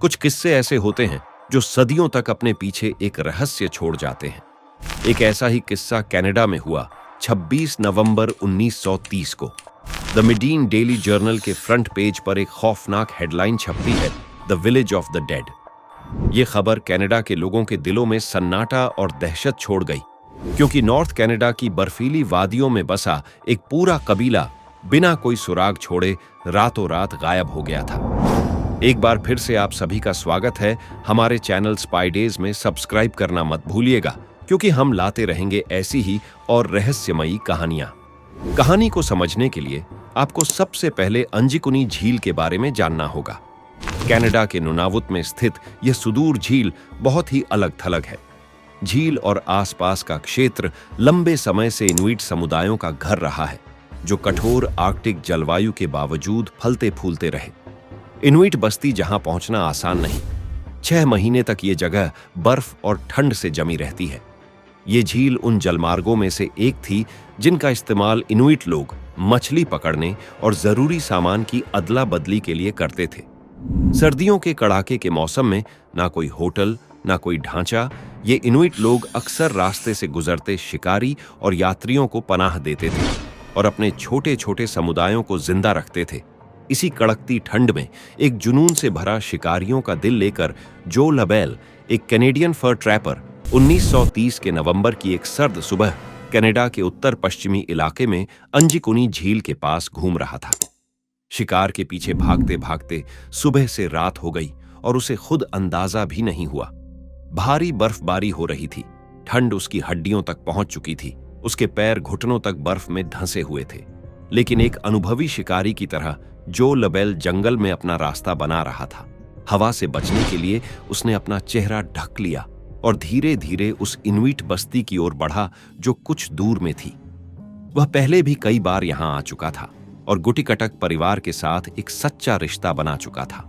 कुछ किस्से ऐसे होते हैं जो सदियों तक अपने पीछे एक रहस्य छोड़ जाते हैं। एक ऐसा ही किस्सा कनाडा में हुआ 26 नवंबर 1930 को। द मिडीन डेली जर्नल के फ्रंट पेज पर एक खौफनाक हेडलाइन छपती है, the village of the dead. ये खबर कनाडा के लोगों के दिलों में सन्नाटा और दहशत छोड़ गई, क्योंकि नॉर्थ कनाडा की बर्फीली वादियों में बसा एक पूरा कबीला बिना कोई सुराग छोड़े रातों रात गायब हो गया था। एक बार फिर से आप सभी का स्वागत है हमारे चैनल स्पाई डेज में। सब्सक्राइब करना मत भूलिएगा, क्योंकि हम लाते रहेंगे ऐसी ही और रहस्यमयी कहानियां। कहानी को समझने के लिए आपको सबसे पहले अंजिकुनी झील के बारे में जानना होगा। कनाडा के नुनावुत में स्थित यह सुदूर झील बहुत ही अलग थलग है। झील और आसपास का क्षेत्र लंबे समय से इनुइट समुदायों का घर रहा है, जो कठोर आर्कटिक जलवायु के बावजूद फलते फूलते रहे। इनुइट बस्ती जहां पहुंचना आसान नहीं। 6 महीने तक ये जगह बर्फ और ठंड से जमी रहती है। ये झील उन जलमार्गों में से एक थी जिनका इस्तेमाल इनुइट लोग मछली पकड़ने और जरूरी सामान की अदला बदली के लिए करते थे। सर्दियों के कड़ाके के मौसम में ना कोई होटल, ना कोई ढांचा, ये इनुइट लोग अक्सर रास्ते से गुजरते शिकारी और यात्रियों को पनाह देते थे और अपने छोटे छोटे समुदायों को जिंदा रखते थे। इसी कड़कती ठंड में एक जुनून से भरा शिकारियों का दिल लेकर जो लबेल, एक कैनेडियन फर ट्रैपर, 1930 के नवंबर की एक सर्द सुबह कनाडा के उत्तर पश्चिमी इलाके में अंजिकुनी झील के पास घूम रहा था। शिकार के पीछे भागते भागते सुबह से रात हो गई और उसे खुद अंदाजा भी नहीं हुआ। भारी बर्फबारी हो रही थी। ठंड उसकी हड्डियों तक पहुंच चुकी थी। उसके पैर घुटनों तक बर्फ में धंसे हुए थे। लेकिन एक अनुभवी शिकारी की तरह जो लबेल जंगल में अपना रास्ता बना रहा था। हवा से बचने के लिए उसने अपना चेहरा ढक लिया और धीरे धीरे उस इनुइट बस्ती की ओर बढ़ा जो कुछ दूर में थी। वह पहले भी कई बार यहां आ चुका था और गुटिकटक परिवार के साथ एक सच्चा रिश्ता बना चुका था।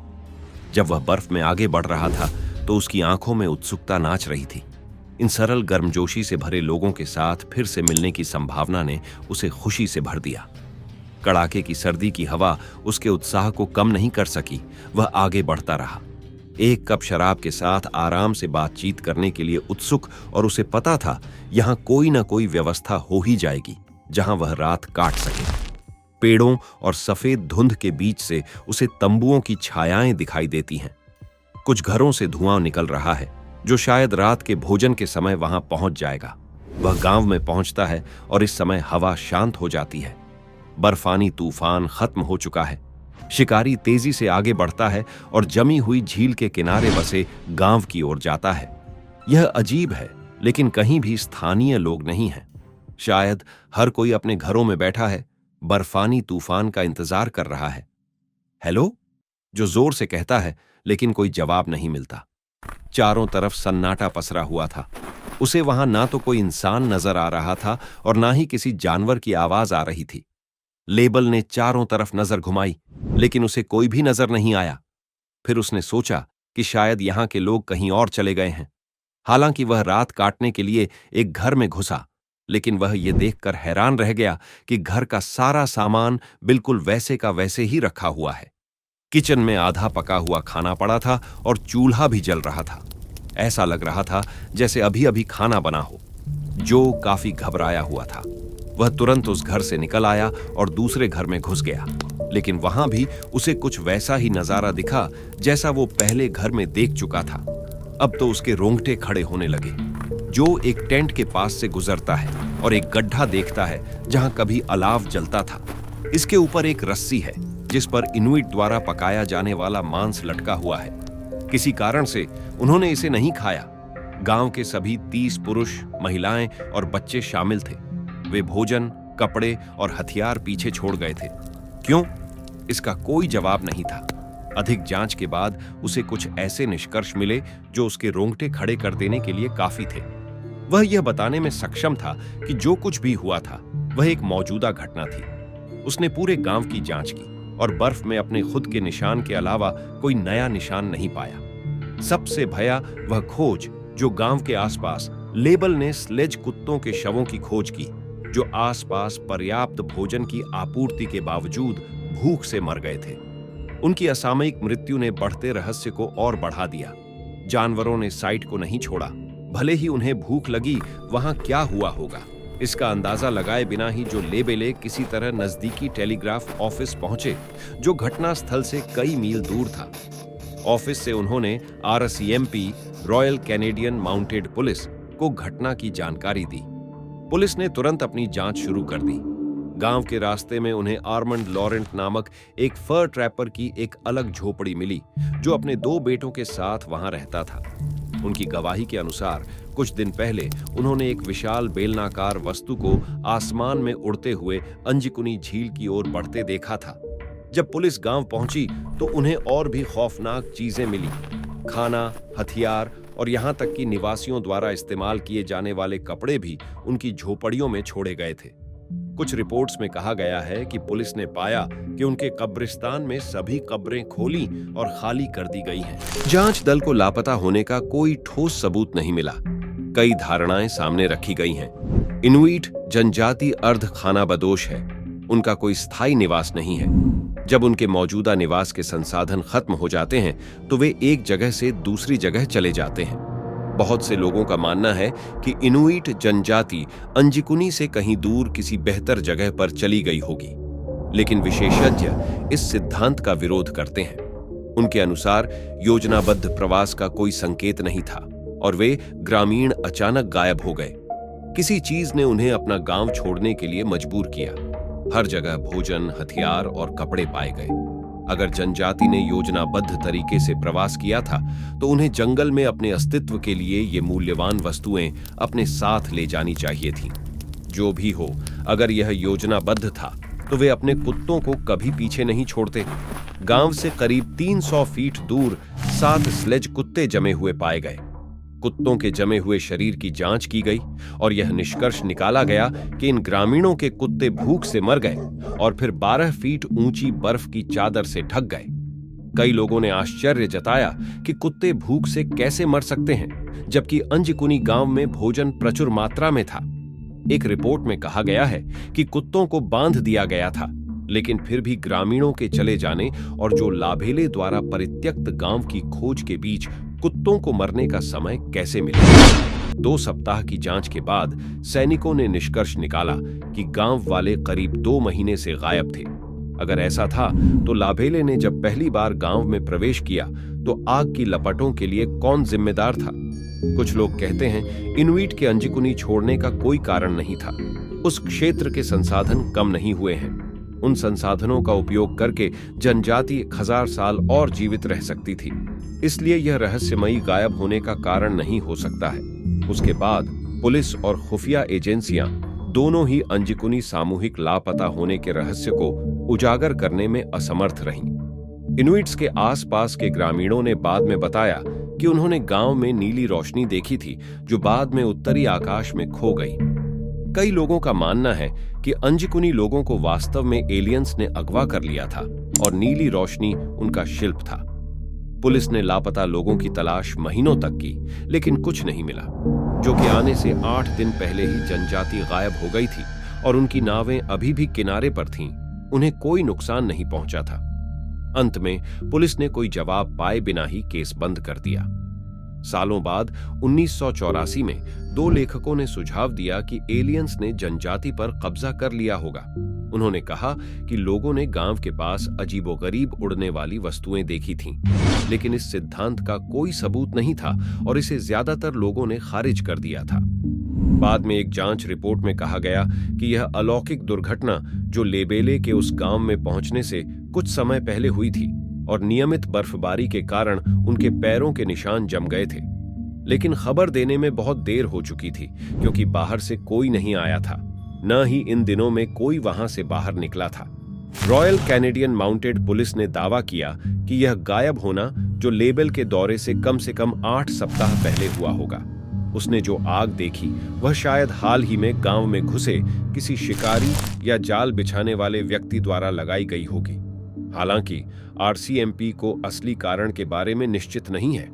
जब वह बर्फ में आगे बढ़ रहा था तो उसकी आंखों में उत्सुकता नाच रही थी। इन सरल गर्मजोशी से भरे लोगों के साथ फिर से मिलने की संभावना ने उसे खुशी से भर दिया। कड़ाके की सर्दी की हवा उसके उत्साह को कम नहीं कर सकी। वह आगे बढ़ता रहा, एक कप शराब के साथ आराम से बातचीत करने के लिए उत्सुक, और उसे पता था यहां कोई ना कोई व्यवस्था हो ही जाएगी जहां वह रात काट सके। पेड़ों और सफेद धुंध के बीच से उसे तंबुओं की छायाएं दिखाई देती हैं। कुछ घरों से धुआं निकल रहा है जो शायद रात के भोजन के समय वहां पहुंच जाएगा। वह गांव में पहुंचता है और इस समय हवा शांत हो जाती है। बर्फानी तूफान खत्म हो चुका है। शिकारी तेजी से आगे बढ़ता है और जमी हुई झील के किनारे बसे गांव की ओर जाता है। यह अजीब है, लेकिन कहीं भी स्थानीय लोग नहीं हैं। शायद हर कोई अपने घरों में बैठा है, बर्फानी तूफान का इंतजार कर रहा है। हेलो, जो जोर से कहता है, लेकिन कोई जवाब नहीं मिलता। चारों तरफ सन्नाटा पसरा हुआ था। उसे वहां ना तो कोई इंसान नजर आ रहा था और ना ही किसी जानवर की आवाज आ रही थी। लेबल ने चारों तरफ नजर घुमाई, लेकिन उसे कोई भी नजर नहीं आया। फिर उसने सोचा कि शायद यहां के लोग कहीं और चले गए हैं। हालांकि वह रात काटने के लिए एक घर में घुसा, लेकिन वह यह देखकर हैरान रह गया कि घर का सारा सामान बिल्कुल वैसे का वैसे ही रखा हुआ है। किचन में आधा पका हुआ खाना पड़ा था और चूल्हा भी जल रहा था। ऐसा लग रहा था जैसे अभी अभी खाना बना हो। जो काफी घबराया हुआ था। वह तुरंत उस घर से निकल आया और दूसरे घर में घुस गया, लेकिन वहां भी उसे कुछ वैसा ही नजारा दिखा जैसा वो पहले घर में देख चुका था। अब तो उसके रोंगटे खड़े होने लगे। जो एक टेंट के पास से गुजरता है और एक गड्ढा देखता है जहां कभी अलाव जलता था। इसके ऊपर एक रस्सी है जिस पर इनुइट द्वारा पकाया जाने वाला मांस लटका हुआ है। किसी कारण से उन्होंने इसे नहीं खाया। गांव के सभी 30 पुरुष, महिलाएं और बच्चे शामिल थे। वे भोजन, कपड़े और हथियार पीछे छोड़ गए थे। क्यों? इसका कोई जवाब नहीं था। अधिक जांच के बाद उसे कुछ ऐसे निष्कर्ष मिले जो उसके रोंगटे खड़े कर देने के लिए काफी थे। वह यह बताने में सक्षम था कि जो कुछ भी हुआ था वह एक मौजूदा घटना थी। उसने पूरे गांव की जांच की और बर्फ में अपने खुद के निशान के अलावा कोई नया निशान नहीं पाया। सबसे भया वह खोज जो गांव के आसपास लेबल ने स्लेज कुत्तों के शवों की खोज की, जो आसपास पर्याप्त भोजन की आपूर्ति के बावजूद भूख से मर गए थे। उनकी असामयिक मृत्यु ने बढ़ते रहस्य को और बढ़ा दिया। जानवरों ने साइट को नहीं छोड़ा, भले ही उन्हें भूख लगी, वहां क्या हुआ होगा इसका अंदाजा लगाए बिना ही जो लेबेले किसी तरह नजदीकी टेलीग्राफ ऑफिस पहुंचे, जो घटना स्थल से कई मील दूर था। ऑफिस से उन्होंने RCMP, royal Canadian mounted police को घटना की जानकारी दी। पुलिस ने तुरंत अपनी जांच शुरू कर दी। गांव के रास्ते में उन्हें आर्मंड लॉरेंट नामक एक फर ट्रैपर की एक अलग झोपड़ी मिली, जो अपने 2 बेटों के साथ वहां रहता था। उनकी गवाही के अनुसार कुछ दिन पहले उन्होंने एक विशाल बेलनाकार वस्तु को आसमान में उड़ते हुए अंजिकुनी झील की ओर बढ़ते देखा था। जब पुलिस गांव पहुंची तो उन्हें और भी खौफनाक चीजें मिली। खाना, हथियार और यहां तक कि निवासियों द्वारा इस्तेमाल किए जाने वाले कपड़े भी उनकी झोपड़ियों में छोड़े गए थे। कुछ रिपोर्ट्स में कहा गया है कि पुलिस ने पाया कि उनके कब्रिस्तान में सभी कब्रें खोली और खाली कर दी गई हैं। जांच दल को लापता होने का कोई ठोस सबूत नहीं मिला। कई धारणाएं सामने रखी गई हैं। इनुइट जनजाति अर्ध खानाबदोश है, उनका कोई स्थायी निवास नहीं है। जब उनके मौजूदा निवास के संसाधन खत्म हो जाते हैं तो वे एक जगह से दूसरी जगह चले जाते हैं। बहुत से लोगों का मानना है कि इनुइट जनजाति अंजिकुनी से कहीं दूर किसी बेहतर जगह पर चली गई होगी, लेकिन विशेषज्ञ इस सिद्धांत का विरोध करते हैं। उनके अनुसार योजनाबद्ध प्रवास का कोई संकेत नहीं था और वे ग्रामीण अचानक गायब हो गए। किसी चीज ने उन्हें अपना गांव छोड़ने के लिए मजबूर किया। हर जगह भोजन, हथियार और कपड़े पाए गए। अगर जनजाति ने योजनाबद्ध तरीके से प्रवास किया था तो उन्हें जंगल में अपने अस्तित्व के लिए ये मूल्यवान वस्तुएं अपने साथ ले जानी चाहिए थीं। जो भी हो, अगर यह योजनाबद्ध था तो वे अपने कुत्तों को कभी पीछे नहीं छोड़ते। गांव से करीब 300 फीट दूर 7 स्लेज कुत्ते जमे हुए पाए गए। कुत्तों के जमे हुए शरीर की जांच की गई और यह निष्कर्ष निकाला गया कि इन ग्रामीणों के कुत्ते भूख से मर गए और फिर 12 फीट ऊंची बर्फ की चादर से ढक गए। कई लोगों ने आश्चर्य जताया कि कुत्ते भूख से कैसे मर सकते हैं, जबकि अंजिकुनी गांव में भोजन प्रचुर मात्रा में था। एक रिपोर्ट में कहा गया है कि कुत्तों को बांध दिया गया था, लेकिन फिर भी ग्रामीणों के चले जाने और जो लाभेले द्वारा परित्यक्त गांव की खोज के बीच कुत्तों को मरने का समय कैसे मिला। 2 सप्ताह की जांच के बाद सैनिकों ने निष्कर्ष निकाला कि गांव वाले करीब 2 महीने से गायब थे। अगर ऐसा था तो लाभेले ने जब पहली बार गांव में प्रवेश किया तो आग की लपटों के लिए कौन जिम्मेदार था। कुछ लोग कहते हैं इनुइट के अंजिकुनी छोड़ने का कोई कारण नहीं था। उस क्षेत्र के संसाधन कम नहीं हुए हैं। उन संसाधनों का उपयोग करके जनजाति 1000 साल और जीवित रह सकती थी, इसलिए यह रहस्यमयी गायब होने का कारण नहीं हो सकता है। उसके बाद पुलिस और खुफिया एजेंसियां दोनों ही अंजिकुनी सामूहिक लापता होने के रहस्य को उजागर करने में असमर्थ रहीं। इनुइट्स के आसपास के ग्रामीणों ने बाद में बताया कि उन्होंने गांव में नीली रोशनी देखी थी जो बाद में उत्तरी आकाश में खो गई। कई लोगों का मानना है कि अंजिकुनी लोगों को वास्तव में एलियंस ने अगवा कर लिया था और नीली रोशनी उनका शिल्प था। पुलिस ने लापता लोगों की तलाश महीनों तक की, लेकिन कुछ नहीं मिला। जो कि आने से 8 दिन पहले ही जनजाति गायब हो गई थी और उनकी नावें अभी भी किनारे पर थीं। उन्हें कोई नुकसान नहीं पहुंचा था। अंत में पुलिस ने कोई जवाब पाए बिना ही केस बंद कर दिया। सालों बाद 1984 में 2 लेखकों ने सुझाव दिया कि एलियंस ने जनजाति पर कब्जा कर लिया होगा। उन्होंने कहा कि लोगों ने गांव के पास अजीबोगरीब उड़ने वाली वस्तुएं देखी थीं, लेकिन इस सिद्धांत का कोई सबूत नहीं था और इसे ज्यादातर लोगों ने खारिज कर दिया था। बाद में एक जांच रिपोर्ट में कहा गया कि यह अलौकिक दुर्घटना जो लेबेले के उस गांव में पहुंचने से कुछ समय पहले हुई थी और नियमित बर्फबारी के कारण उनके पैरों के निशान जम गए थे, लेकिन खबर देने में बहुत देर हो चुकी थी क्योंकि बाहर से कोई नहीं आया था, न ही इन दिनों में कोई वहां से बाहर निकला था। रॉयल कैनेडियन माउंटेड पुलिस ने दावा किया कि यह गायब होना जो लेबेल के दौरे से कम 8 सप्ताह पहले हुआ होगा। उसने जो आग देखी वह शायद हाल ही में गांव में घुसे किसी शिकारी या जाल बिछाने वाले व्यक्ति द्वारा लगाई गई होगी। हालांकि RCMP को असली कारण के बारे में निश्चित नहीं है।